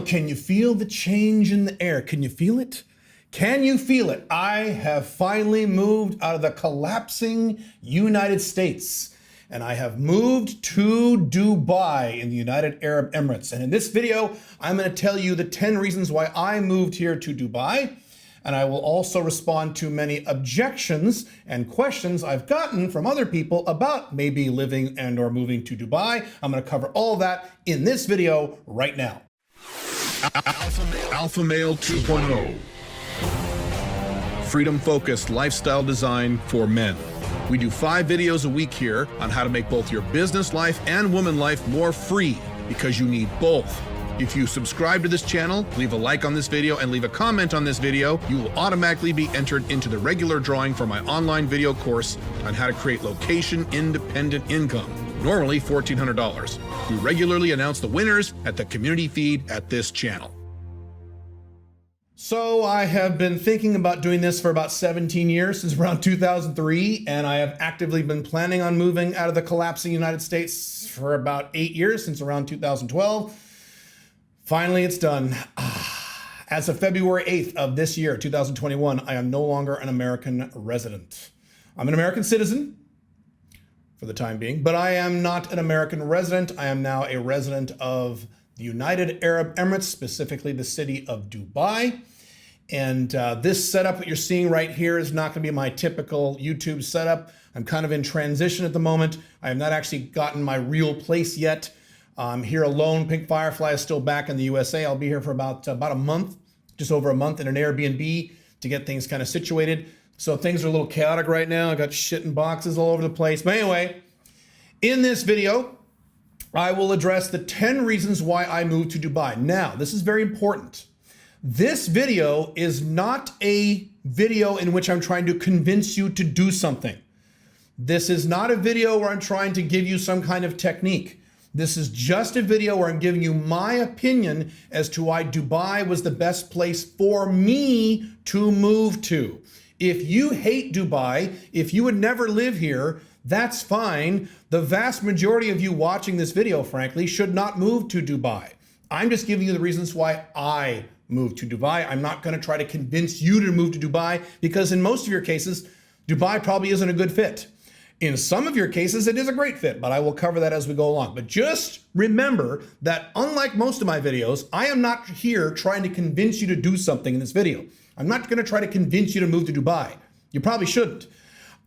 can you feel the change in the air? Can you feel it? Can you feel it? I have finally moved out of the collapsing United States, and I have moved to Dubai in the United Arab Emirates. And in this video, I'm going to tell you the 10 reasons why I moved here to Dubai. And I will also respond to many objections and questions I've gotten from other people about maybe living and or moving to Dubai. I'm going to cover all that in this video right now. Alpha Male 2.0. Freedom-focused lifestyle design for men. We do 5 videos a week here on how to make both your business life and woman life more free, because you need both. If you subscribe to this channel, leave a like on this video, and leave a comment on this video, you will automatically be entered into the regular drawing for my online video course on how to create location-independent income, normally $1,400. We regularly announce the winners at the community feed at this channel. So I have been thinking about doing this for about 17 years, since around 2003, and I have actively been planning on moving out of the collapsing United States for about 8 years, since around 2012. Finally, it's done. As of February 8th of this year, 2021, I am no longer an American resident. I'm an American citizen for the time being, but I am not an American resident. I am now a resident of the United Arab Emirates, specifically the city of Dubai. And this setup that you're seeing right here is not going to be my typical YouTube setup. I'm kind of in transition at the moment. I have not actually gotten my real place yet. I'm here alone. Pink Firefly is still back in the USA. I'll be here for about a month, just over a month in an Airbnb to get things kind of situated. So things are a little chaotic right now. I got shit in boxes all over the place. But anyway, in this video, I will address the 10 reasons why I moved to Dubai. Now, this is very important. This video is not a video in which I'm trying to convince you to do something. This is not a video where I'm trying to give you some kind of technique. This is just a video where I'm giving you my opinion as to why Dubai was the best place for me to move to. If you hate Dubai, if you would never live here, that's fine. The vast majority of you watching this video, frankly, should not move to Dubai. I'm just giving you the reasons why I moved to Dubai. I'm not going to try to convince you to move to Dubai, because in most of your cases, Dubai probably isn't a good fit. In some of your cases, it is a great fit, but I will cover that as we go along. But just remember that unlike most of my videos, I am not here trying to convince you to do something in this video. I'm not going to try to convince you to move to Dubai. You probably shouldn't.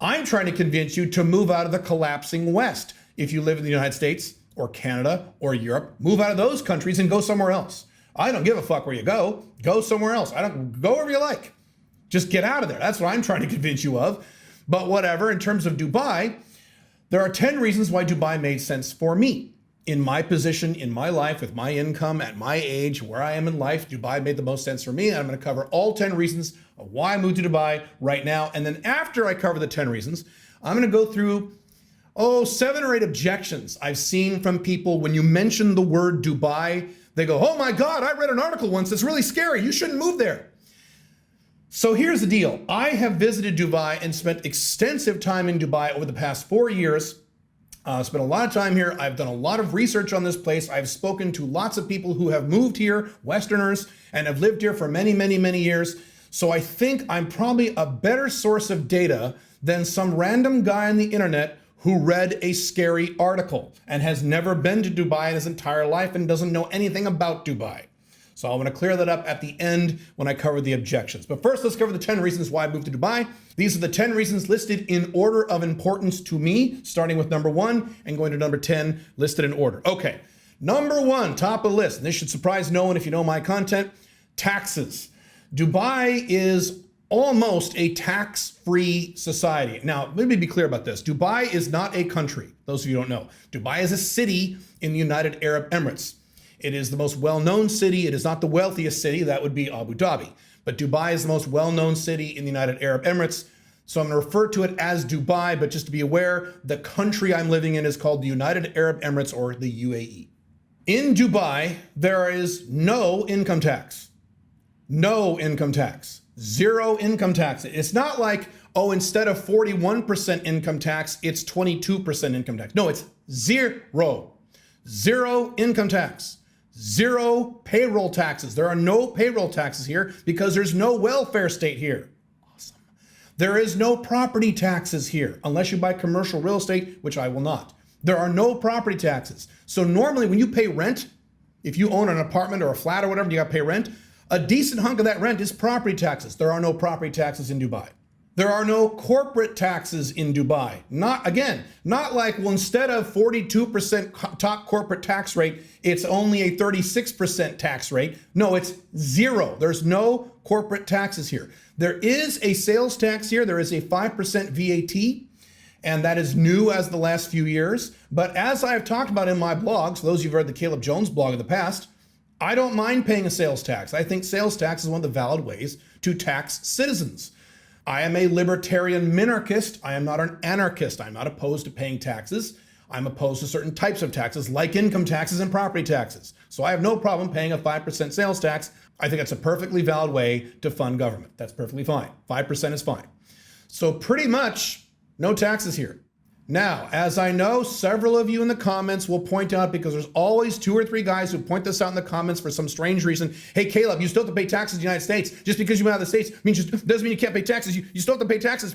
I'm trying to convince you to move out of the collapsing West. If you live in the United States or Canada or Europe, move out of those countries and go somewhere else. I don't give a fuck where you go. Go somewhere else. Go wherever you like. Just get out of there. That's what I'm trying to convince you of. But whatever, in terms of Dubai, there are 10 reasons why Dubai made sense for me. In my position, in my life, with my income, at my age, where I am in life, Dubai made the most sense for me. And I'm going to cover all 10 reasons of why I moved to Dubai right now. And then after I cover the 10 reasons, I'm going to go through, 7 or 8 objections I've seen from people when you mention the word Dubai. They go, oh my God, I read an article once that's really scary. You shouldn't move there. So here's the deal. I have visited Dubai and spent extensive time in Dubai over the past 4 years. Spent a lot of time here. I've done a lot of research on this place. I've spoken to lots of people who have moved here, Westerners, and have lived here for many, many, many years. So I think I'm probably a better source of data than some random guy on the internet who read a scary article and has never been to Dubai in his entire life and doesn't know anything about Dubai. So I'm going to clear that up at the end when I cover the objections. But first, let's cover the 10 reasons why I moved to Dubai. These are the 10 reasons listed in order of importance to me, starting with number 1 and going to number 10, listed in order. Okay, number 1, top of the list, and this should surprise no one if you know my content, taxes. Dubai is almost a tax-free society. Now, let me be clear about this. Dubai is not a country, those of you who don't know. Dubai is a city in the United Arab Emirates. It is the most well-known city. It is not the wealthiest city. That would be Abu Dhabi. But Dubai is the most well-known city in the United Arab Emirates. So I'm going to refer to it as Dubai, but just to be aware, the country I'm living in is called the United Arab Emirates, or the UAE. In Dubai, there is no income tax. No income tax. Zero income tax. It's not like, instead of 41% income tax, it's 22% income tax. No, it's zero. Zero income tax. Zero payroll taxes. There are no payroll taxes here because there's no welfare state here. Awesome. There is no property taxes here unless you buy commercial real estate, which I will not. There are no property taxes. So normally when you pay rent, if you own an apartment or a flat or whatever, you got to pay rent. A decent hunk of that rent is property taxes. There are no property taxes in Dubai. There are no corporate taxes in Dubai. Not like, well, instead of 42% top corporate tax rate, it's only a 36% tax rate. No, it's zero. There's no corporate taxes here. There is a sales tax here. There is a 5% VAT, and that is new as the last few years. But as I have talked about in my blogs, those of you who've read the Caleb Jones blog in the past, I don't mind paying a sales tax. I think sales tax is one of the valid ways to tax citizens. I am a libertarian minarchist. I am not an anarchist. I'm not opposed to paying taxes. I'm opposed to certain types of taxes like income taxes and property taxes. So I have no problem paying a 5% sales tax. I think it's a perfectly valid way to fund government. That's perfectly fine. 5% is fine. So pretty much no taxes here. Now, as I know, several of you in the comments will point out, because there's always 2 or 3 guys who point this out in the comments for some strange reason. Hey, Caleb, you still have to pay taxes in the United States. Just because you went out of the States doesn't mean you can't pay taxes. You still have to pay taxes.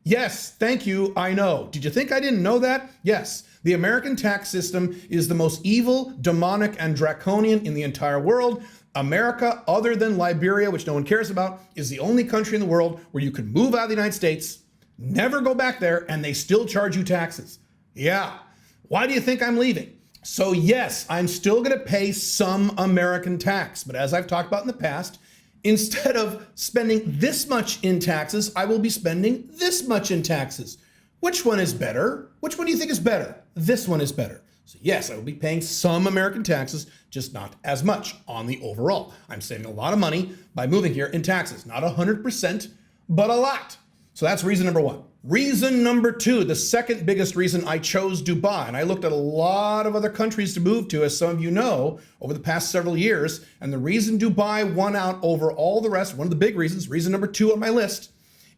Yes, thank you, I know. Did you think I didn't know that? Yes. The American tax system is the most evil, demonic, and draconian in the entire world. America, other than Liberia, which no one cares about, is the only country in the world where you can move out of the United States, never go back there, and they still charge you taxes. Yeah. Why do you think I'm leaving? So yes, I'm still going to pay some American tax. But as I've talked about in the past, instead of spending this much in taxes, I will be spending this much in taxes. Which one is better? Which one do you think is better? This one is better. So yes, I will be paying some American taxes, just not as much on the overall. I'm saving a lot of money by moving here in taxes. Not 100%, but a lot. So that's reason number 1. Reason number 2, the second biggest reason I chose Dubai, and I looked at a lot of other countries to move to, as some of you know, over the past several years, and the reason Dubai won out over all the rest, one of the big reasons, reason number 2 on my list,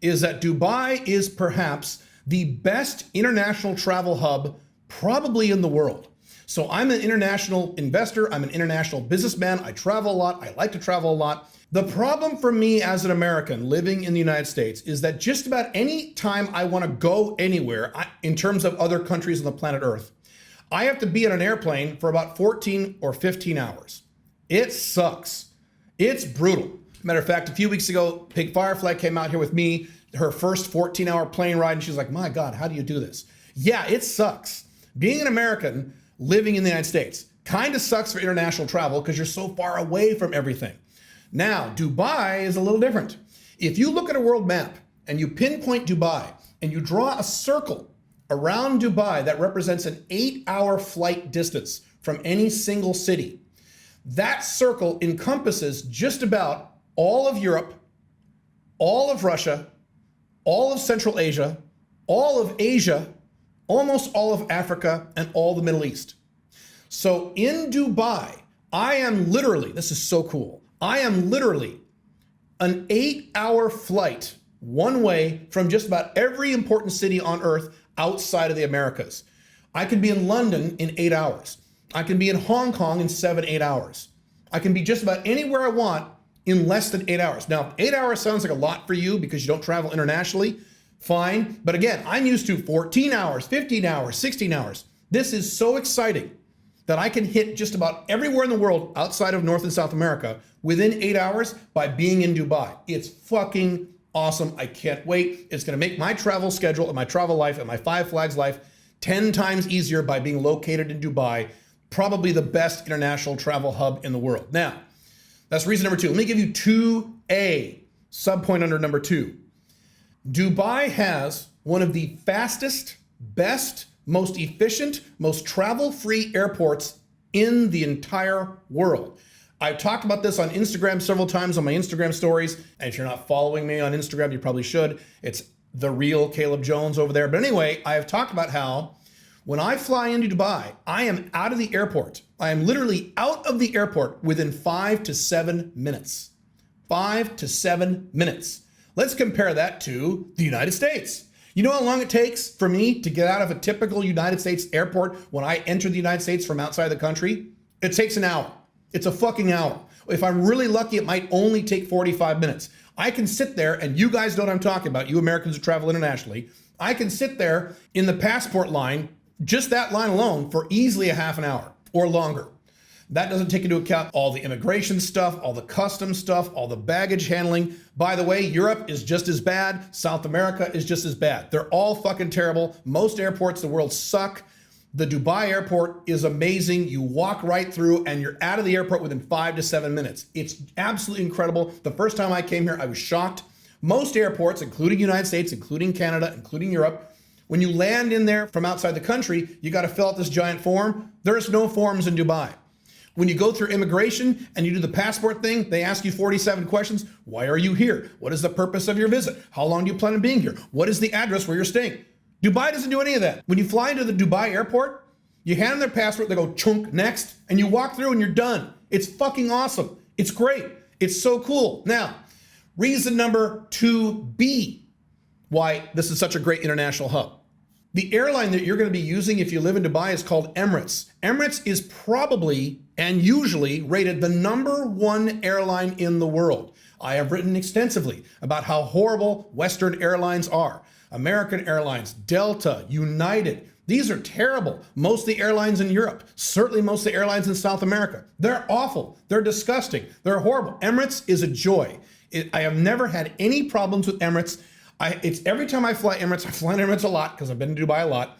is that Dubai is perhaps the best international travel hub probably in the world. So I'm an international investor, I'm an international businessman, I travel a lot, I like to travel a lot. The problem for me as an American living in the United States is that just about any time I want to go anywhere, in terms of other countries on the planet Earth, I have to be on an airplane for about 14 or 15 hours. It sucks. It's brutal. Matter of fact, a few weeks ago, Pig Firefly came out here with me, her first 14-hour plane ride, and she's like, my God, how do you do this? Yeah, it sucks. Being an American living in the United States kind of sucks for international travel because you're so far away from everything. Now, Dubai is a little different. If you look at a world map and you pinpoint Dubai and you draw a circle around Dubai that represents an 8-hour flight distance from any single city, that circle encompasses just about all of Europe, all of Russia, all of Central Asia, almost all of Africa, and all the Middle East. So in Dubai, I am literally, this is so cool, I am literally an 8-hour flight one way from just about every important city on earth outside of the Americas. I can be in London in 8 hours. I can be in Hong Kong in 7-8 hours. I can be just about anywhere I want in less than 8 hours. Now, 8 hours sounds like a lot for you because you don't travel internationally. Fine. But again, I'm used to 14 hours, 15 hours, 16 hours. This is so exciting that I can hit just about everywhere in the world outside of North and South America within 8 hours by being in Dubai. It's fucking awesome. I can't wait. It's going to make my travel schedule and my travel life and my Five Flags life 10 times easier by being located in Dubai, probably the best international travel hub in the world. Now, that's reason number 2. Let me give you 2A, subpoint under number 2. Dubai has one of the fastest, best, most efficient, most travel-free airports in the entire world. I've talked about this on Instagram several times on my Instagram stories. And if you're not following me on Instagram, you probably should. It's the real Caleb Jones over there. But anyway, I have talked about how when I fly into Dubai, I am out of the airport. I am literally out of the airport within 5 to 7 minutes. 5 to 7 minutes. Let's compare that to the United States. You know how long it takes for me to get out of a typical United States airport when I enter the United States from outside the country? It takes an hour. It's a fucking hour. If I'm really lucky, it might only take 45 minutes. I can sit there, and you guys know what I'm talking about, you Americans who travel internationally. I can sit there in the passport line, just that line alone, for easily a half an hour or longer. That doesn't take into account all the immigration stuff, all the customs stuff, all the baggage handling. By the way, Europe is just as bad. South America is just as bad. They're all fucking terrible. Most airports in the world suck. The Dubai airport is amazing. You walk right through and you're out of the airport within 5 to 7 minutes. It's absolutely incredible. The first time I came here, I was shocked. Most airports, including United States, including Canada, including Europe, when you land in there from outside the country, you got to fill out this giant form. There's no forms in Dubai. When you go through immigration and you do the passport thing, they ask you 47 questions. Why are you here? What is the purpose of your visit? How long do you plan on being here? What is the address where you're staying? Dubai doesn't do any of that. When you fly into the Dubai airport, you hand them their passport, they go chunk next, and you walk through and you're done. It's fucking awesome. It's great. It's so cool. Now, reason number 2B, why this is such a great international hub. The airline that you're going to be using if you live in Dubai is called Emirates. Emirates is probably and usually rated the #1 airline in the world. I have written extensively about how horrible Western airlines are. American Airlines, Delta, United, these are terrible. Most of the airlines in Europe, certainly most of the airlines in South America, they're awful. They're disgusting. They're horrible. Emirates is a joy. I have never had any problems with Emirates. It's every time I fly Emirates, I fly Emirates a lot because I've been to Dubai a lot.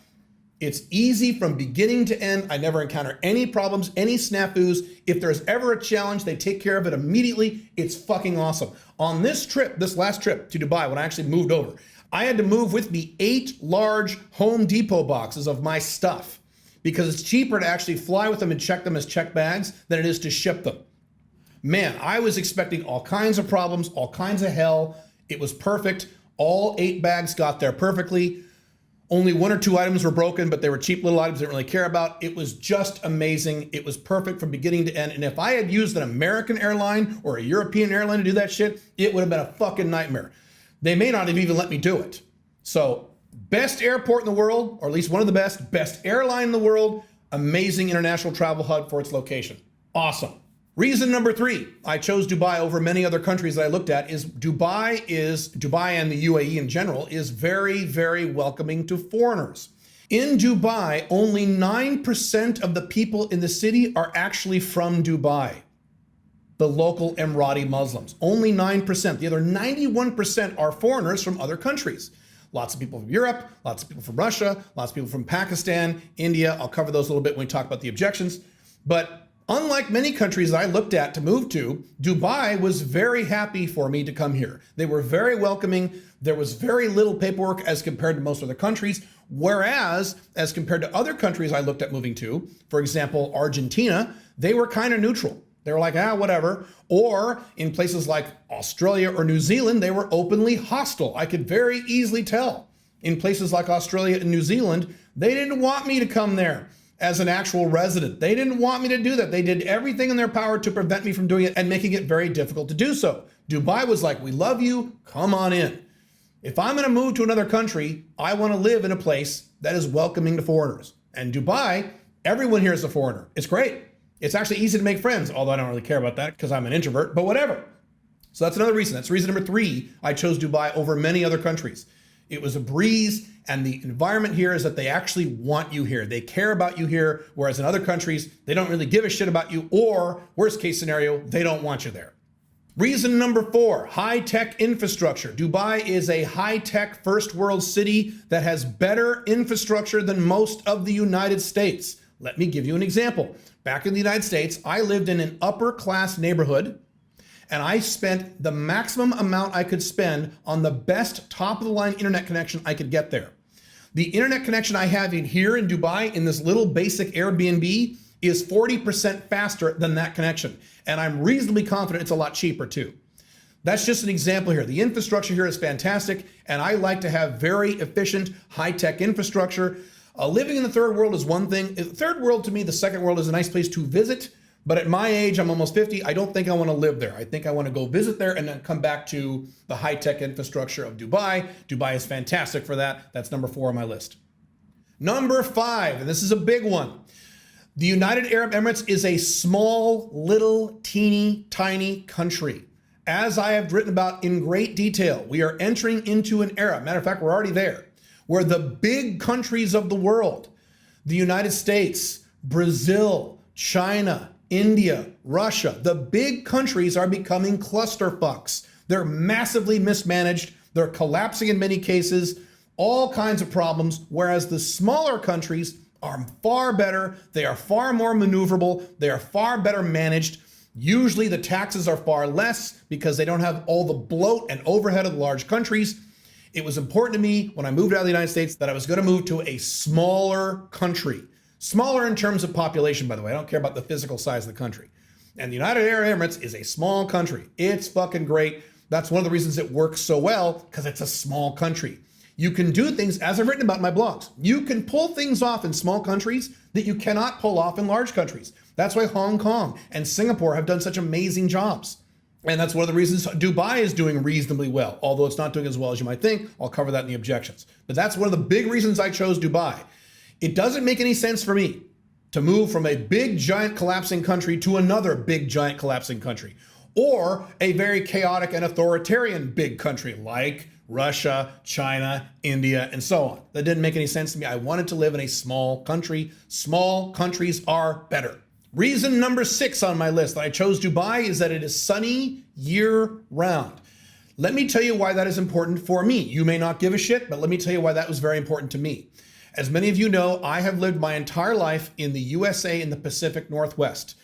It's easy from beginning to end. I never encounter any problems, any snafus. If there's ever a challenge, they take care of it immediately. It's fucking awesome. On this trip, this last trip to Dubai, when I actually moved over, I had to move with me 8 large Home Depot boxes of my stuff because it's cheaper to actually fly with them and check them as checked bags than it is to ship them. Man, I was expecting all kinds of problems, all kinds of hell. It was perfect. All 8 bags got there perfectly. Only 1 or 2 items were broken, but they were cheap little items I didn't really care about. It was just amazing. It was perfect from beginning to end. And if I had used an American airline or a European airline to do that shit, it would have been a fucking nightmare. They may not have even let me do it. So, best airport in the world, or at least one of the best airline in the world, amazing international travel hub for its location. Awesome. Reason number 3, I chose Dubai over many other countries that I looked at is Dubai and the UAE in general is very, very welcoming to foreigners. In Dubai, only 9% of the people in the city are actually from Dubai. The local Emirati Muslims, only 9%. The other 91% are foreigners from other countries. Lots of people from Europe, lots of people from Russia, lots of people from Pakistan, India. I'll cover those a little bit when we talk about the objections. But unlike many countries I looked at to move to, Dubai was very happy for me to come here. They were very welcoming. There was very little paperwork as compared to most other countries. Whereas, as compared to other countries I looked at moving to, for example, Argentina, they were kind of neutral. They were like, whatever. Or in places like Australia or New Zealand, they were openly hostile. I could very easily tell. In places like Australia and New Zealand, they didn't want me to come there as an actual resident. They didn't want me to do that. They did everything in their power to prevent me from doing it and making it very difficult to do so. Dubai was like, we love you, come on in. If I'm gonna move to another country, I wanna live in a place that is welcoming to foreigners. And Dubai, everyone here is a foreigner. It's great. It's actually easy to make friends, although I don't really care about that because I'm an introvert, but whatever. So that's another reason. That's reason number 3. I chose Dubai over many other countries. It was a breeze, and the environment here is that they actually want you here. They care about you here, whereas in other countries, they don't really give a shit about you, or worst case scenario, they don't want you there. Reason number 4, high-tech infrastructure. Dubai is a high-tech first world city that has better infrastructure than most of the United States. Let me give you an example. Back in the United States, I lived in an upper class neighborhood, and I spent the maximum amount I could spend on the best top of the line internet connection I could get there. The internet connection I have here in Dubai in this little basic Airbnb is 40% faster than that connection. And I'm reasonably confident it's a lot cheaper too. That's just an example here. The infrastructure here is fantastic, and I like to have very efficient, high-tech infrastructure. Living in the third world is one thing. Third world to me, the second world is a nice place to visit. But at my age, I'm almost 50, I don't think I want to live there. I think I want to go visit there and then come back to the high-tech infrastructure of Dubai. Dubai is fantastic for that. That's number 4 on my list. Number 5, and this is a big one. The United Arab Emirates is a small, little, teeny, tiny country. As I have written about in great detail, we are entering into an era, matter of fact, we're already there, where the big countries of the world, the United States, Brazil, China, India, Russia, the big countries are becoming clusterfucks. They're massively mismanaged. They're collapsing in many cases, all kinds of problems, whereas the smaller countries are far better. They are far more maneuverable. They are far better managed. Usually the taxes are far less because they don't have all the bloat and overhead of the large countries. It was important to me when I moved out of the United States that I was going to move to a smaller country. Smaller in terms of population, by the way. I don't care about the physical size of the country. And the United Arab Emirates is a small country. It's fucking great. That's one of the reasons it works so well, because it's a small country. You can do things, as I've written about in my blogs, you can pull things off in small countries that you cannot pull off in large countries. That's why Hong Kong and Singapore have done such amazing jobs. And that's one of the reasons Dubai is doing reasonably well, although it's not doing as well as you might think. I'll cover that in the objections. But that's one of the big reasons I chose Dubai. It doesn't make any sense for me to move from a big, giant collapsing country to another big, giant collapsing country, or a very chaotic and authoritarian big country like Russia, China, India, and so on. That didn't make any sense to me. I wanted to live in a small country. Small countries are better. Reason number 6 on my list that I chose Dubai is that it is sunny year round. Let me tell you why that is important for me. You may not give a shit, but let me tell you why that was very important to me. As many of you know, I have lived my entire life in the USA in the Pacific Northwest,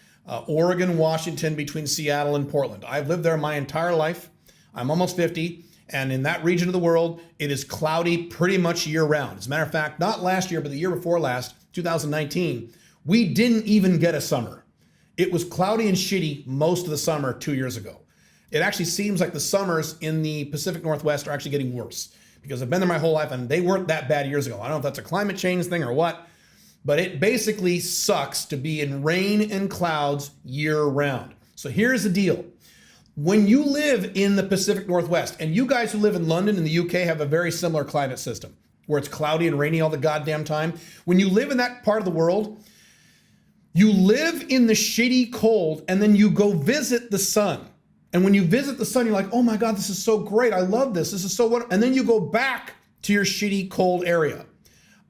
Oregon, Washington, between Seattle and Portland. I've lived there my entire life. I'm almost 50. And in that region of the world, it is cloudy pretty much year round. As a matter of fact, not last year, but the year before last, 2019, we didn't even get a summer. It was cloudy and shitty most of the summer 2 years ago. It actually seems like the summers in the Pacific Northwest are actually getting worse because I've been there my whole life and they weren't that bad years ago. I don't know if that's a climate change thing or what, but it basically sucks to be in rain and clouds year round. So here's the deal. When you live in the Pacific Northwest, and you guys who live in London and the UK have a very similar climate system, where it's cloudy and rainy all the goddamn time. When you live in that part of the world, you live in the shitty cold and then you go visit the sun. And when you visit the sun, you're like, oh my God, this is so great. I love this. This is so wonderful. And then you go back to your shitty cold area.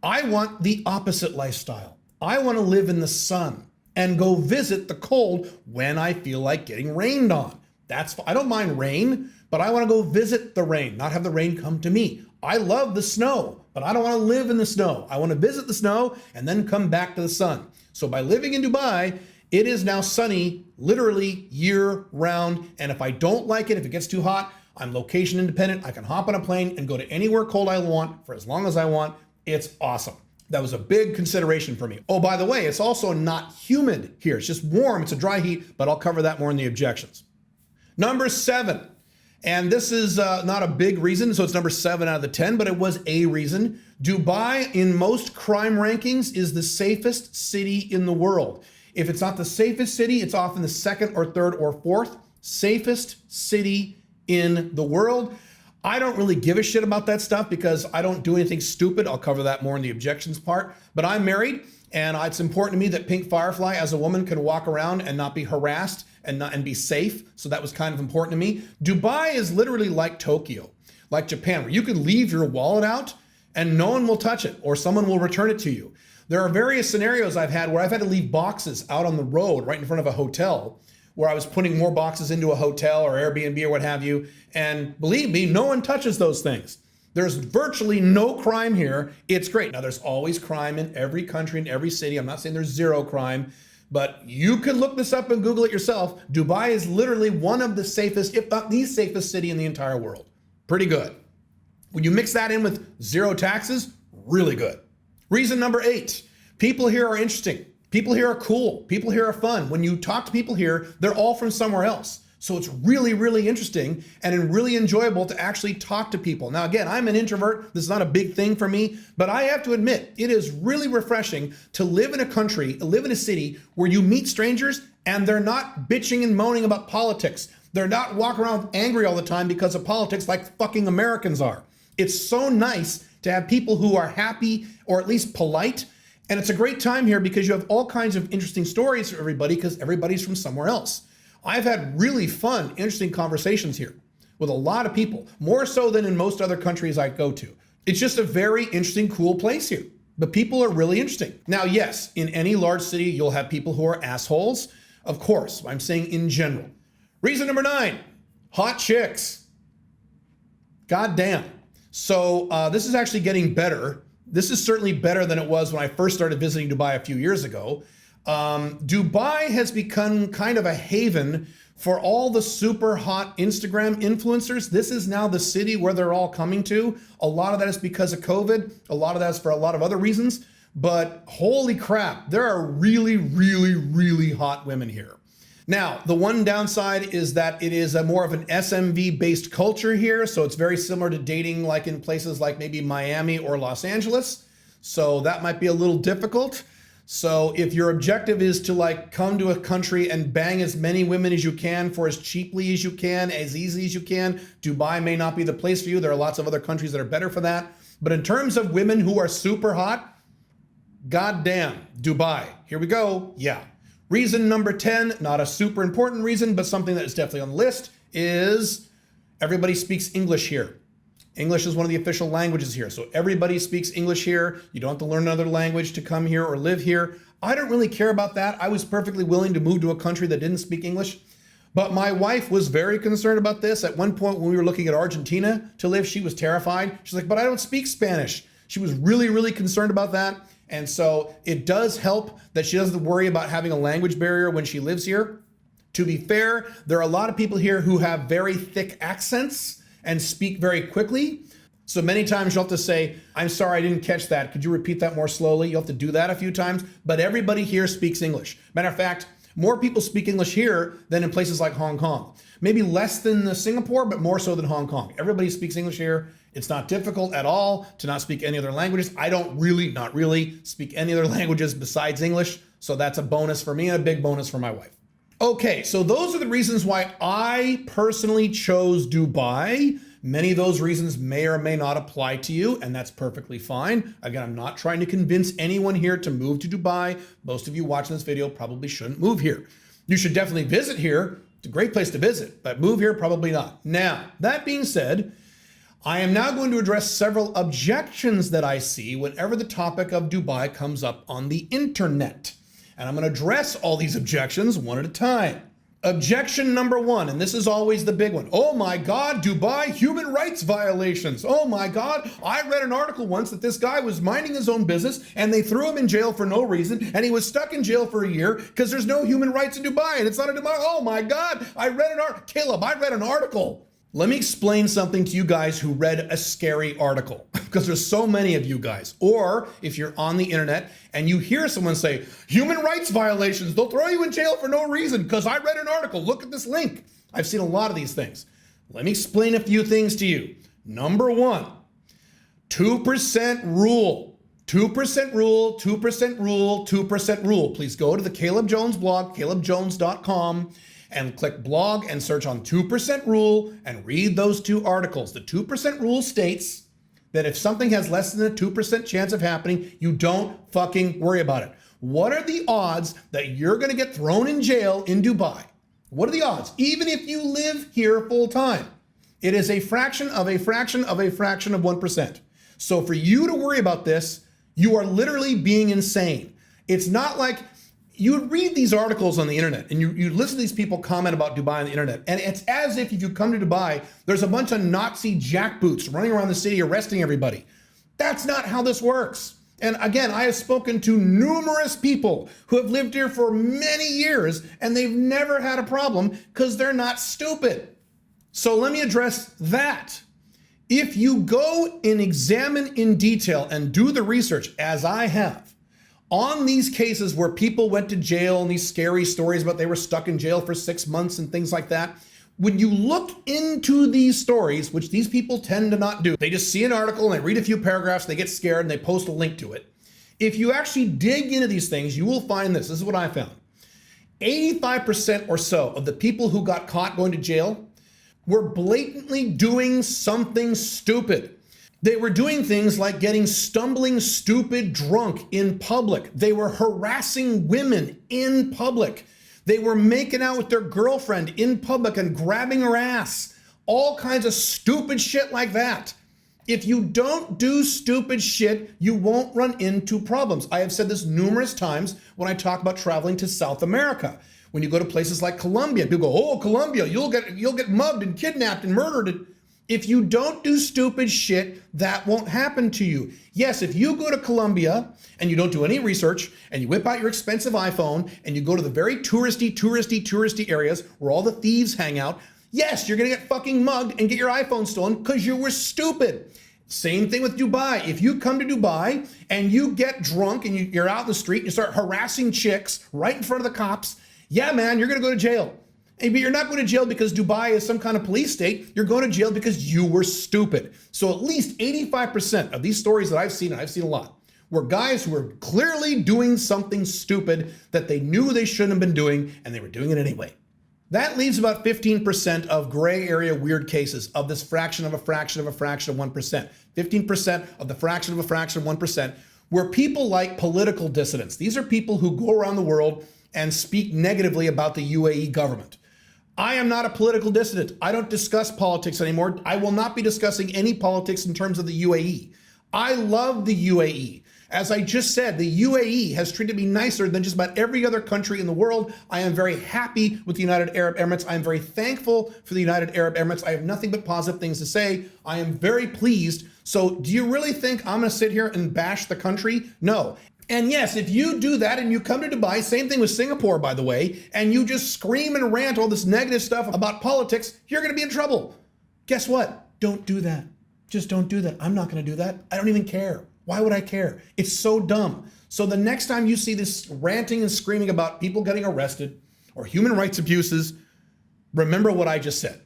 I want the opposite lifestyle. I want to live in the sun and go visit the cold when I feel like getting rained on. I don't mind rain, but I want to go visit the rain, not have the rain come to me. I love the snow, but I don't want to live in the snow. I want to visit the snow and then come back to the sun. So by living in Dubai, it is now sunny literally year round. And if I don't like it, if it gets too hot, I'm location independent. I can hop on a plane and go to anywhere cold I want for as long as I want. It's awesome. That was a big consideration for me. Oh, by the way, it's also not humid here. It's just warm. It's a dry heat, but I'll cover that more in the objections. Number 7, and this is not a big reason, so it's number 7 out of the 10, but it was a reason. Dubai, in most crime rankings, is the safest city in the world. If it's not the safest city, it's often the 2nd or 3rd or 4th safest city in the world. I don't really give a shit about that stuff because I don't do anything stupid. I'll cover that more in the objections part, but I'm married, and it's important to me that Pink Firefly as a woman can walk around and not be harassed and be safe. So that was kind of important to me. Dubai is literally like Tokyo, like Japan, where you can leave your wallet out and no one will touch it or someone will return it to you. There are various scenarios I've had where I've had to leave boxes out on the road right in front of a hotel where I was putting more boxes into a hotel or Airbnb or what have you. And believe me, no one touches those things. There's virtually no crime here. It's great. Now, there's always crime in every country, in every city. I'm not saying there's zero crime, but you can look this up and Google it yourself. Dubai is literally one of the safest, if not the safest city in the entire world. Pretty good. When you mix that in with zero taxes, really good. Reason number 8, people here are interesting. People here are cool. People here are fun. When you talk to people here, they're all from somewhere else. So it's really, really interesting and really enjoyable to actually talk to people. Now, again, I'm an introvert. This is not a big thing for me, but I have to admit, it is really refreshing to live in a country, live in a city where you meet strangers and they're not bitching and moaning about politics. They're not walking around angry all the time because of politics like fucking Americans are. It's so nice to have people who are happy or at least polite And it's a great time here because you have all kinds of interesting stories for everybody because everybody's from somewhere else. I've had really fun, interesting conversations here with a lot of people, more so than in most other countries I go to. It's just a very interesting, cool place here. But people are really interesting. Now, yes, in any large city, you'll have people who are assholes. Of course, I'm saying in general. Reason number 9, hot chicks. God damn. So this is actually getting better. This is certainly better than it was when I first started visiting Dubai a few years ago. Dubai has become kind of a haven for all the super hot Instagram influencers. This is now the city where they're all coming to. A lot of that is because of COVID. A lot of that is for a lot of other reasons. But holy crap, there are really, really, really hot women here. Now, the one downside is that it is a more of an SMV-based culture here, so it's very similar to dating like in places like maybe Miami or Los Angeles. So that might be a little difficult. So if your objective is to like come to a country and bang as many women as you can for as cheaply as you can, as easy as you can, Dubai may not be the place for you. There are lots of other countries that are better for that. But in terms of women who are super hot, goddamn, Dubai. Here we go. Yeah. Reason number 10, not a super important reason, but something that is definitely on the list, is everybody speaks English here. English is one of the official languages here. So everybody speaks English here. You don't have to learn another language to come here or live here. I don't really care about that. I was perfectly willing to move to a country that didn't speak English. But my wife was very concerned about this. At one point when we were looking at Argentina to live, she was terrified. She's like, but I don't speak Spanish. She was really, really concerned about that. And so it does help that she doesn't worry about having a language barrier when she lives here. To be fair, there are a lot of people here who have very thick accents and speak very quickly. So many times you'll have to say, I'm sorry, I didn't catch that. Could you repeat that more slowly? You'll have to do that a few times, but everybody here speaks English. Matter of fact, more people speak English here than in places like Hong Kong. Maybe less than Singapore, but more so than Hong Kong. Everybody speaks English here. It's not difficult at all to not speak any other languages. I don't really, not really, speak any other languages besides English. So that's a bonus for me and a big bonus for my wife. Okay, so those are the reasons why I personally chose Dubai. Many of those reasons may or may not apply to you, and that's perfectly fine. Again, I'm not trying to convince anyone here to move to Dubai. Most of you watching this video probably shouldn't move here. You should definitely visit here. It's a great place to visit, but move here, probably not. Now, that being said, I am now going to address several objections that I see whenever the topic of Dubai comes up on the internet. And I'm going to address all these objections one at a time. Objection number 1, and this is always the big one. Oh my God, Dubai, human rights violations. Oh my God, I read an article once that this guy was minding his own business and they threw him in jail for no reason and he was stuck in jail for a year because there's no human rights in Dubai and it's not a Dubai. Oh my God, I read an article. Caleb, I read an article. Let me explain something to you guys who read a scary article, because there's so many of you guys. Or if you're on the internet and you hear someone say, human rights violations, they'll throw you in jail for no reason because I read an article, look at this link. I've seen a lot of these things. Let me explain a few things to you. Number 1, 2% rule. 2% rule, 2% rule, 2% rule. Please go to the Caleb Jones blog, calebjones.com, and click blog and search on 2% rule and read those 2 articles. The 2% rule states that if something has less than a 2% chance of happening, you don't fucking worry about it. What are the odds that you're gonna get thrown in jail in Dubai? What are the odds? Even if you live here full time, it is a fraction of a fraction of a fraction of 1%. So for you to worry about this, you are literally being insane. It's not like you read these articles on the internet and you listen to these people comment about Dubai on the internet, and it's as if you come to Dubai, there's a bunch of Nazi jackboots running around the city arresting everybody. That's not how this works. And again, I have spoken to numerous people who have lived here for many years and they've never had a problem because they're not stupid. So let me address that. If you go and examine in detail and do the research, as I have, on these cases where people went to jail and these scary stories about they were stuck in jail for 6 months and things like that, when you look into these stories, which these people tend to not do, they just see an article and they read a few paragraphs, they get scared and they post a link to it. If you actually dig into these things, you will find this. This is what I found. 85% or so of the people who got caught going to jail were blatantly doing something stupid. They were doing things like getting stumbling, stupid drunk in public. They were harassing women in public. They were making out with their girlfriend in public and grabbing her ass. All kinds of stupid shit like that. If you don't do stupid shit, you won't run into problems. I have said this numerous times when I talk about traveling to South America. When you go to places like Colombia, people go, "Oh, Colombia, you'll get mugged and kidnapped and murdered." If you don't do stupid shit, that won't happen to you. Yes, if you go to Colombia and you don't do any research and you whip out your expensive iPhone and you go to the very touristy areas where all the thieves hang out, yes, you're gonna get fucking mugged and get your iPhone stolen because you were stupid. Same thing with Dubai. If you come to Dubai and you get drunk and you're out in the street and you start harassing chicks right in front of the cops, yeah, man, you're gonna go to jail. But you're not going to jail because Dubai is some kind of police state. You're going to jail because you were stupid. So at least 85% of these stories that I've seen, and I've seen a lot, were guys who were clearly doing something stupid that they knew they shouldn't have been doing, and they were doing it anyway. That leaves about 15% of gray area weird cases of this fraction of a fraction of a fraction of 1%. 15% of the fraction of a fraction of 1% were people like political dissidents. These are people who go around the world and speak negatively about the UAE government. I am not a political dissident. I don't discuss politics anymore. I will not be discussing any politics in terms of the UAE. I love the UAE. As I just said, the UAE has treated me nicer than just about every other country in the world. I am very happy with the United Arab Emirates. I am very thankful for the United Arab Emirates. I have nothing but positive things to say. I am very pleased. So do you really think I'm gonna sit here and bash the country? No. And yes, if you do that and you come to Dubai, same thing with Singapore, by the way, and you just scream and rant all this negative stuff about politics, you're gonna be in trouble. Guess what? Don't do that. Just don't do that. I'm not gonna do that. I don't even care. Why would I care? It's so dumb. So the next time you see this ranting and screaming about people getting arrested or human rights abuses, remember what I just said.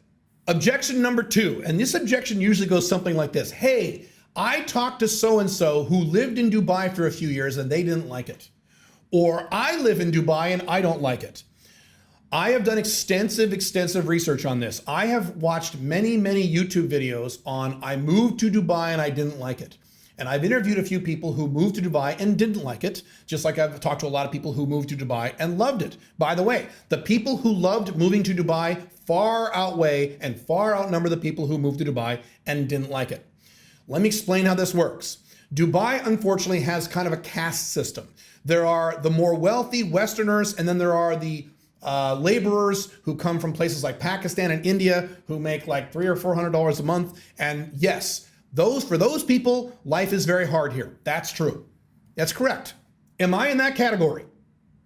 Objection number 2, and this objection usually goes something like this. Hey, I talked to so-and-so who lived in Dubai for a few years and they didn't like it. Or I live in Dubai and I don't like it. I have done extensive research on this. I have watched many YouTube videos on I moved to Dubai and I didn't like it. And I've interviewed a few people who moved to Dubai and didn't like it, just like I've talked to a lot of people who moved to Dubai and loved it. By the way, the people who loved moving to Dubai far outweigh and far outnumber the people who moved to Dubai and didn't like it. Let me explain how this works. Dubai, unfortunately, has kind of a caste system. There are the more wealthy Westerners, and then there are the laborers who come from places like Pakistan and India who make like $300 or $400 a month. And yes, for those people, life is very hard here. That's true. That's correct. Am I in that category?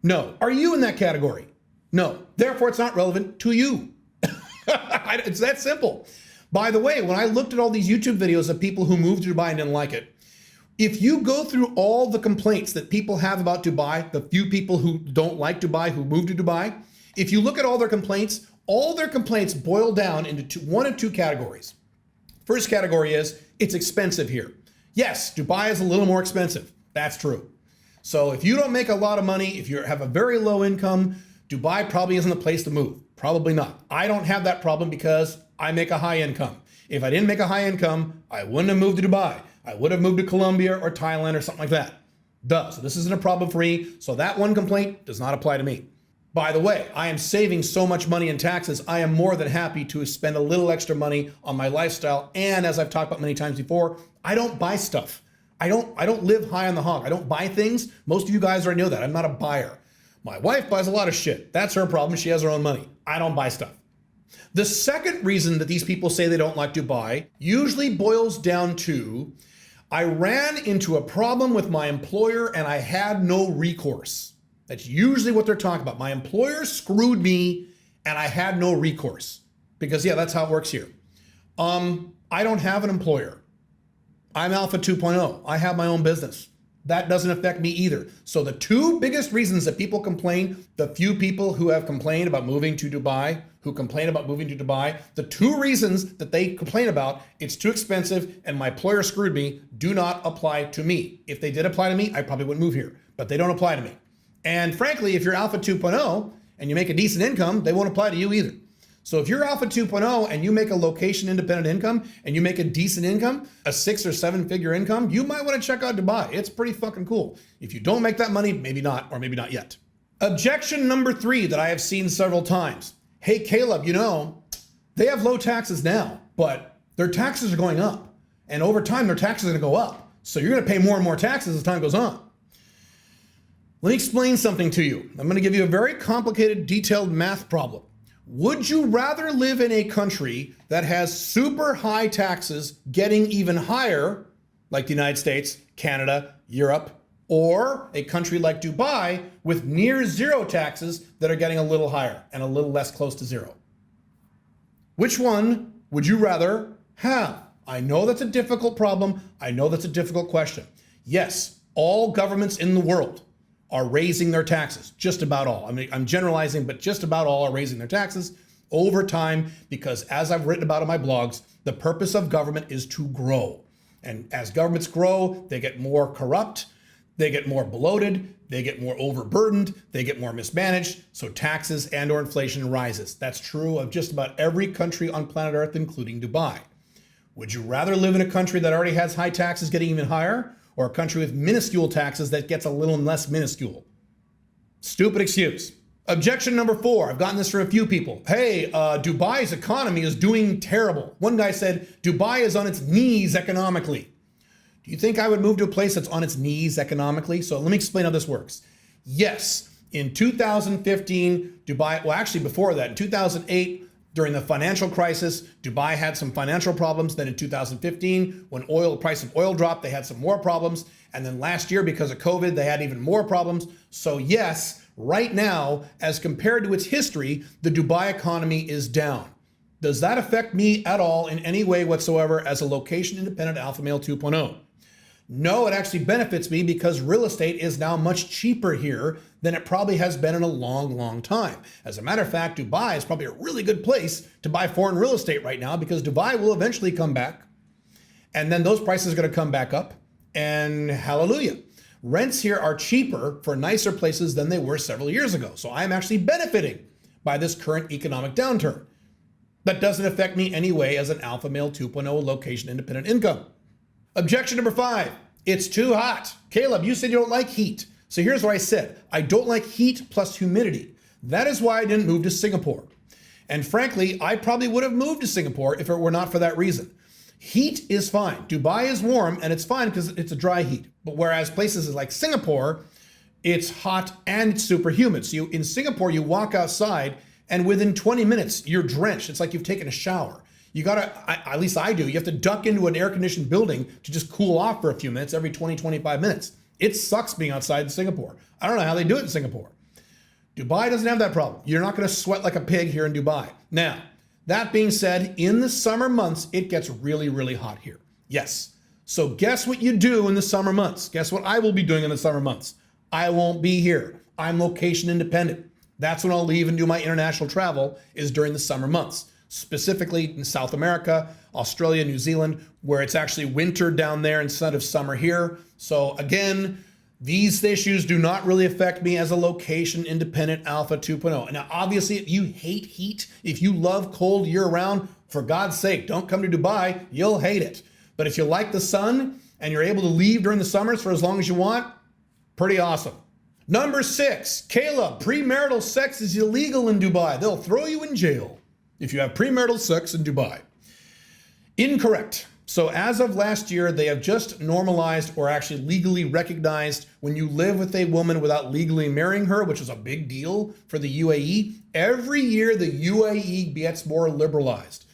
No. Are you in that category? No. Therefore, it's not relevant to you. It's that simple. By the way, when I looked at all these YouTube videos of people who moved to Dubai and didn't like it, if you go through all the complaints that people have about Dubai, the few people who don't like Dubai, who moved to Dubai, if you look at all their complaints boil down into one of two categories. First category is, it's expensive here. Yes, Dubai is a little more expensive. That's true. So if you don't make a lot of money, if you have a very low income, Dubai probably isn't the place to move. Probably not. I don't have that problem because I make a high income. If I didn't make a high income, I wouldn't have moved to Dubai. I would have moved to Colombia or Thailand or something like that. Duh. So this isn't a problem for me. So that one complaint does not apply to me. By the way, I am saving so much money in taxes. I am more than happy to spend a little extra money on my lifestyle. And as I've talked about many times before, I don't buy stuff. I don't live high on the hog. I don't buy things. Most of you guys already know that. I'm not a buyer. My wife buys a lot of shit. That's her problem. She has her own money. I don't buy stuff. The second reason that these people say they don't like Dubai usually boils down to, I ran into a problem with my employer and I had no recourse. That's usually what they're talking about. My employer screwed me and I had no recourse. Because yeah, that's how it works here. I don't have an employer. I'm Alpha 2.0. I have my own business. That doesn't affect me either. So the two biggest reasons that people complain, the few people who have complained about moving to Dubai, the two reasons that they complain about, it's too expensive and my employer screwed me, do not apply to me. If they did apply to me, I probably wouldn't move here, but they don't apply to me. And frankly, if you're Alpha 2.0 and you make a decent income, they won't apply to you either. So if you're Alpha 2.0 and you make a location independent income and you make a decent income, a 6 or 7 figure income, you might want to check out Dubai. It's pretty fucking cool. If you don't make that money, maybe not, or maybe not yet. Objection number 3 that I have seen several times. Hey, Caleb, they have low taxes now, but their taxes are going up. And over time, their taxes are going to go up. So you're going to pay more and more taxes as time goes on. Let me explain something to you. I'm going to give you a very complicated, detailed math problem. Would you rather live in a country that has super high taxes getting even higher, like the United States, Canada, Europe, or a country like Dubai with near zero taxes that are getting a little higher and a little less close to zero? Which one would you rather have? I know that's a difficult problem. I know that's a difficult question. Yes, all governments in the world are raising their taxes, just about all. I mean, I'm generalizing, but just about all are raising their taxes over time because, as I've written about in my blogs, the purpose of government is to grow. And as governments grow, they get more corrupt, they get more bloated, they get more overburdened, they get more mismanaged, so taxes and or inflation rises. That's true of just about every country on planet Earth, including Dubai. Would you rather live in a country that already has high taxes getting even higher, or a country with minuscule taxes that gets a little less minuscule? Stupid excuse. Objection number 4. I've gotten this from a few people. Hey, Dubai's economy is doing terrible. One guy said, Dubai is on its knees economically. Do you think I would move to a place that's on its knees economically? So let me explain how this works. Yes, in 2015, Dubai, well, actually before that, in 2008, during the financial crisis, Dubai had some financial problems. Then in 2015, when the price of oil dropped, they had some more problems. And then last year, because of COVID, they had even more problems. So yes, right now, as compared to its history, the Dubai economy is down. Does that affect me at all in any way whatsoever as a location-independent alpha male 2.0? No, it actually benefits me because real estate is now much cheaper here than it probably has been in a long, long time. As a matter of fact, Dubai is probably a really good place to buy foreign real estate right now because Dubai will eventually come back. And then those prices are going to come back up. And hallelujah. Rents here are cheaper for nicer places than they were several years ago. So I'm actually benefiting by this current economic downturn. That doesn't affect me anyway as an alpha male 2.0 location independent income. Objection number 5, it's too hot. Caleb, you said you don't like heat. So here's what I said. I don't like heat plus humidity. That is why I didn't move to Singapore. And frankly, I probably would have moved to Singapore if it were not for that reason. Heat is fine. Dubai is warm and it's fine because it's a dry heat. But whereas places like Singapore, it's hot and it's super humid. So in Singapore, you walk outside and within 20 minutes, you're drenched. It's like you've taken a shower. You gotta, at least I do, you have to duck into an air-conditioned building to just cool off for a few minutes every 20, 25 minutes. It sucks being outside in Singapore. I don't know how they do it in Singapore. Dubai doesn't have that problem. You're not gonna sweat like a pig here in Dubai. Now, that being said, in the summer months, it gets really, really hot here. Yes. So guess what you do in the summer months? Guess what I will be doing in the summer months? I won't be here. I'm location independent. That's when I'll leave and do my international travel, is during the summer months. Specifically in South America, Australia, New Zealand, where it's actually winter down there instead of summer here. So again, these issues do not really affect me as a location independent alpha 2.0. Now, obviously, if you hate heat, if you love cold year round, for God's sake, don't come to Dubai, you'll hate it. But if you like the sun and you're able to leave during the summers for as long as you want, pretty awesome. Number 6, Caleb, premarital sex is illegal in Dubai. They'll throw you in jail if you have premarital sex in Dubai. Incorrect. So as of last year, they have just normalized or actually legally recognized when you live with a woman without legally marrying her, which is a big deal for the UAE. Every year, the UAE gets more liberalized.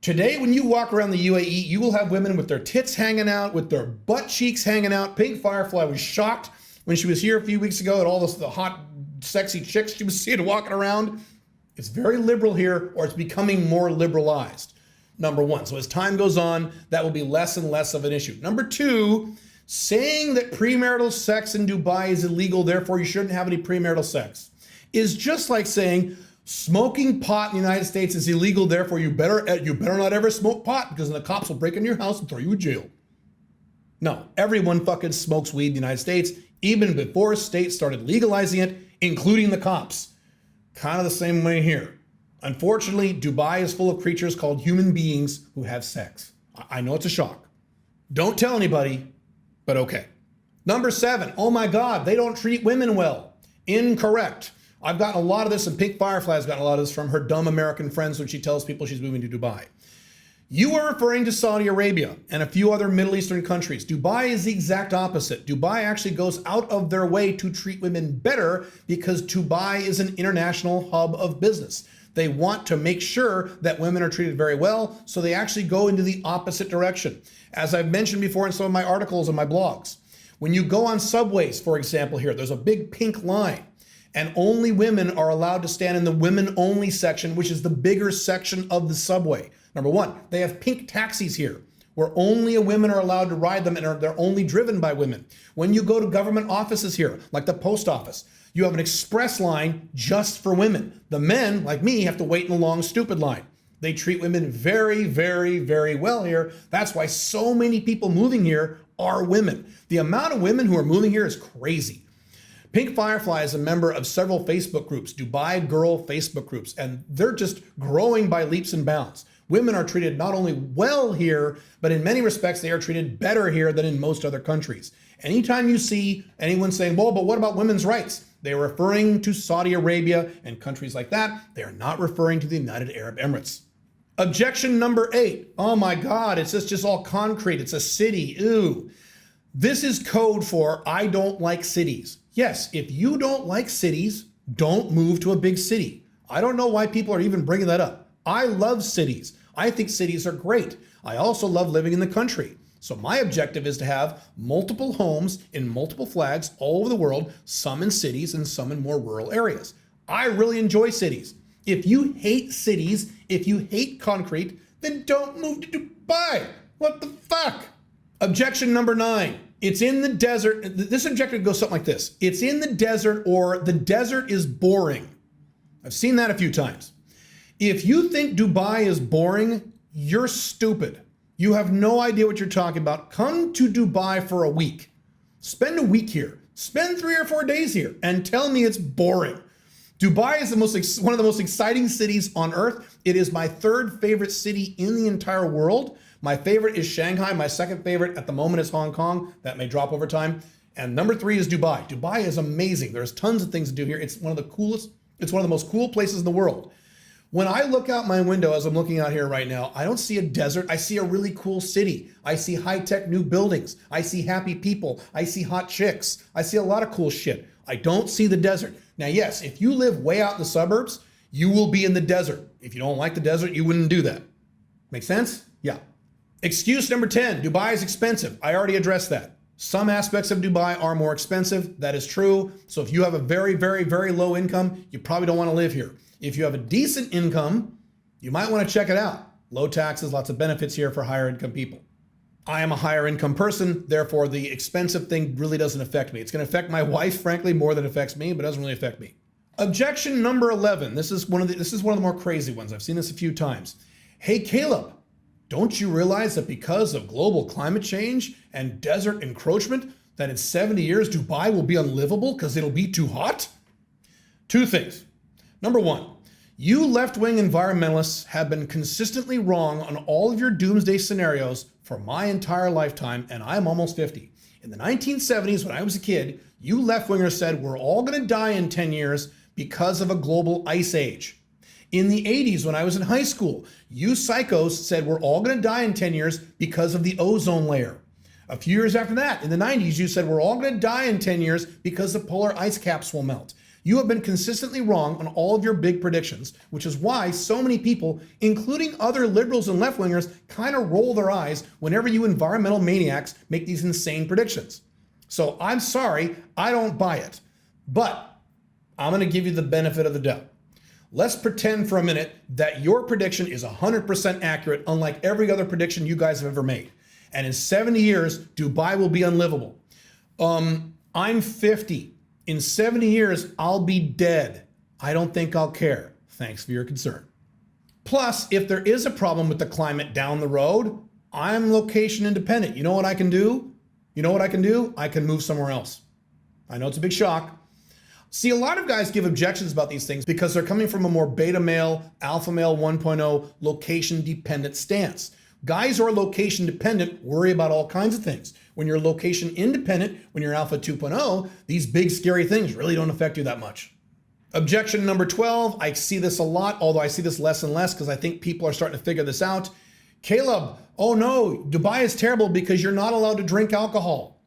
Today, when you walk around the UAE, you will have women with their tits hanging out, with their butt cheeks hanging out. Pink Firefly was shocked when she was here a few weeks ago at all the hot, sexy chicks she was seeing walking around. It's very liberal here, or it's becoming more liberalized, number 1. So as time goes on, that will be less and less of an issue. Number 2, saying that premarital sex in Dubai is illegal, therefore you shouldn't have any premarital sex, is just like saying smoking pot in the United States is illegal, therefore you better not ever smoke pot because then the cops will break into your house and throw you in jail. No, everyone fucking smokes weed in the United States, even before states started legalizing it, including the cops. Kind of the same way here. Unfortunately, Dubai is full of creatures called human beings who have sex. I know it's a shock. Don't tell anybody, but okay. Number 7, oh my God, they don't treat women well. Incorrect. I've gotten a lot of this, and Pink Firefly has gotten a lot of this from her dumb American friends when she tells people she's moving to Dubai. You are referring to Saudi Arabia and a few other Middle Eastern countries. Dubai is the exact opposite. Dubai actually goes out of their way to treat women better because Dubai is an international hub of business. They want to make sure that women are treated very well, so they actually go into the opposite direction. As I've mentioned before in some of my articles and my blogs, when you go on subways, for example, here, there's a big pink line, and only women are allowed to stand in the women only section, which is the bigger section of the subway. Number 1, they have pink taxis here, where only women are allowed to ride them, and they're only driven by women. When you go to government offices here, like the post office, you have an express line just for women. The men, like me, have to wait in a long, stupid line. They treat women very, very, very well here. That's why so many people moving here are women. The amount of women who are moving here is crazy. Pink Firefly is a member of several Facebook groups, Dubai Girl Facebook groups, and they're just growing by leaps and bounds. Women are treated not only well here, but in many respects, they are treated better here than in most other countries. Anytime you see anyone saying, well, but what about women's rights? They're referring to Saudi Arabia and countries like that. They are not referring to the United Arab Emirates. Objection number 8. Oh my God, it's just all concrete. It's a city. Ew. This is code for I don't like cities. Yes, if you don't like cities, don't move to a big city. I don't know why people are even bringing that up. I love cities. I think cities are great. I also love living in the country. So my objective is to have multiple homes in multiple flags all over the world, some in cities and some in more rural areas. I really enjoy cities. If you hate cities, if you hate concrete, then don't move to Dubai. What the fuck? Objection number 9. It's in the desert. This objection goes something like this. It's in the desert, or the desert is boring. I've seen that a few times. If you think Dubai is boring, you're stupid. You have no idea what you're talking about. Come to Dubai for a week. Spend a week here. Spend 3 or 4 days here and tell me it's boring. Dubai is one of the most exciting cities on earth. It is my 3rd favorite city in the entire world. My favorite is Shanghai. My 2nd favorite at the moment is Hong Kong. That may drop over time. And number 3 is Dubai. Dubai is amazing. There's tons of things to do here. It's one of the most cool places in the world. When I look out my window, as I'm looking out here right now, I don't see a desert. I see a really cool city. I see high-tech new buildings. I see happy people. I see hot chicks. I see a lot of cool shit. I don't see the desert. Now, yes, if you live way out in the suburbs, you will be in the desert. If you don't like the desert, you wouldn't do that. Make sense? Yeah. Excuse number 10, Dubai is expensive. I already addressed that. Some aspects of Dubai are more expensive. That is true. So if you have a very, very, very low income, you probably don't want to live here. If you have a decent income, you might want to check it out. Low taxes, lots of benefits here for higher income people. I am a higher income person, therefore the expensive thing really doesn't affect me. It's going to affect my wife, frankly, more than it affects me, but it doesn't really affect me. Objection number 11. This is one of the more crazy ones. I've seen this a few times. Hey, Caleb, don't you realize that because of global climate change and desert encroachment, that in 70 years, Dubai will be unlivable because it'll be too hot? 2 things. Number 1, you left-wing environmentalists have been consistently wrong on all of your doomsday scenarios for my entire lifetime, and I'm almost 50. In the 1970s, when I was a kid, you left-wingers said we're all going to die in 10 years because of a global ice age. In the 80s, when I was in high school, you psychos said we're all going to die in 10 years because of the ozone layer. A few years after that, in the 90s, you said we're all going to die in 10 years because the polar ice caps will melt. You have been consistently wrong on all of your big predictions, which is why so many people, including other liberals and left-wingers, kind of roll their eyes whenever you environmental maniacs make these insane predictions. So I'm sorry, I don't buy it. But I'm going to give you the benefit of the doubt. Let's pretend for a minute that your prediction is 100% accurate, unlike every other prediction you guys have ever made. And in 70 years, Dubai will be unlivable. I'm 50. In 70 years, I'll be dead. I don't think I'll care. Thanks for your concern. Plus, if there is a problem with the climate down the road, I'm location independent. You know what I can do? I can move somewhere else. I know it's a big shock. See, a lot of guys give objections about these things because they're coming from a more beta male, alpha male 1.0 location dependent stance. Guys who are location dependent worry about all kinds of things. When you're location independent, when you're alpha 2.0, these big scary things really don't affect you that much. Objection number 12, I see this a lot, although I see this less and less because I think people are starting to figure this out. Caleb, oh no, Dubai is terrible because you're not allowed to drink alcohol.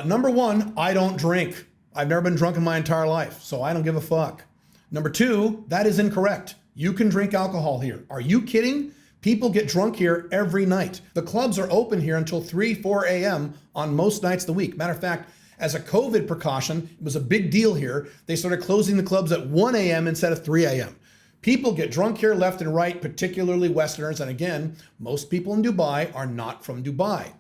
Number one, I don't drink. I've never been drunk in my entire life, so I don't give a fuck. Number two, that is incorrect. You can drink alcohol here. Are you kidding? People get drunk here every night. The clubs are open here until 3, 4 a.m. on most nights of the week. Matter of fact, as a COVID precaution, it was a big deal here. They started closing the clubs at 1 a.m. instead of 3 a.m. People get drunk here left and right, particularly Westerners. And again, most people in Dubai are not from Dubai.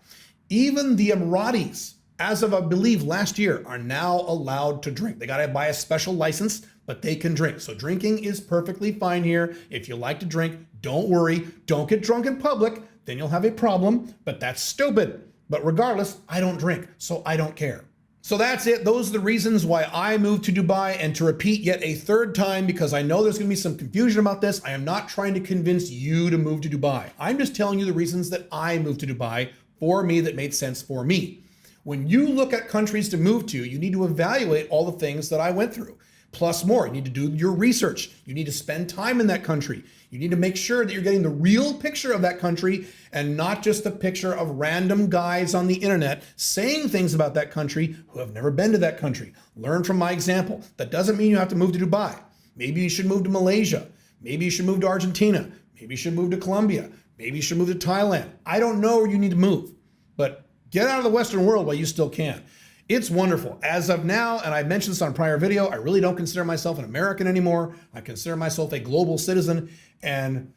Even the Emiratis, as of I believe last year, are now allowed to drink. They got to buy a special license, but they can drink. So drinking is perfectly fine here. If you like to drink, don't worry. Don't get drunk in public, then you'll have a problem, but that's stupid. But regardless, I don't drink, so I don't care. So that's it. Those are the reasons why I moved to Dubai. And to repeat yet a third time, because I know there's going to be some confusion about this, I am not trying to convince you to move to Dubai. I'm just telling you the reasons that I moved to Dubai for me that made sense for me. When you look at countries to move to, you need to evaluate all the things that I went through. Plus more, you need to do your research. You need to spend time in that country. You need to make sure that you're getting the real picture of that country and not just a picture of random guys on the internet saying things about that country who have never been to that country. Learn from my example. That doesn't mean you have to move to Dubai. Maybe you should move to Malaysia. Maybe you should move to Argentina. Maybe you should move to Colombia. Maybe you should move to Thailand. I don't know where you need to move, but get out of the Western world while you still can. It's wonderful. As of now, and I mentioned this on a prior video, I really don't consider myself an American anymore. I consider myself a global citizen, and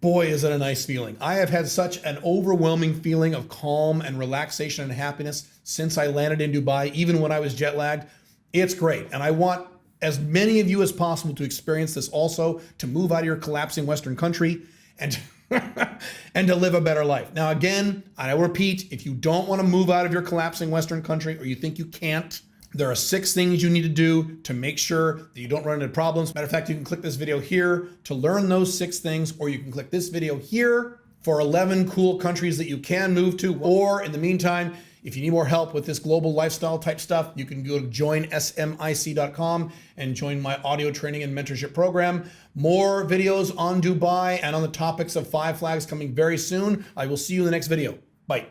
boy, is it a nice feeling. I have had such an overwhelming feeling of calm and relaxation and happiness since I landed in Dubai, even when I was jet lagged. It's great, and I want as many of you as possible to experience this also, to move out of your collapsing Western country and and to live a better life. Now, again, I repeat, if you don't want to move out of your collapsing Western country or you think you can't, there are 6 things you need to do to make sure that you don't run into problems. Matter of fact, you can click this video here to learn those 6 things, or you can click this video here for 11 cool countries that you can move to. Or in the meantime, if you need more help with this global lifestyle type stuff, you can go to joinsmic.com and join my audio training and mentorship program. More videos on Dubai and on the topics of 5 flags coming very soon. I will see you in the next video.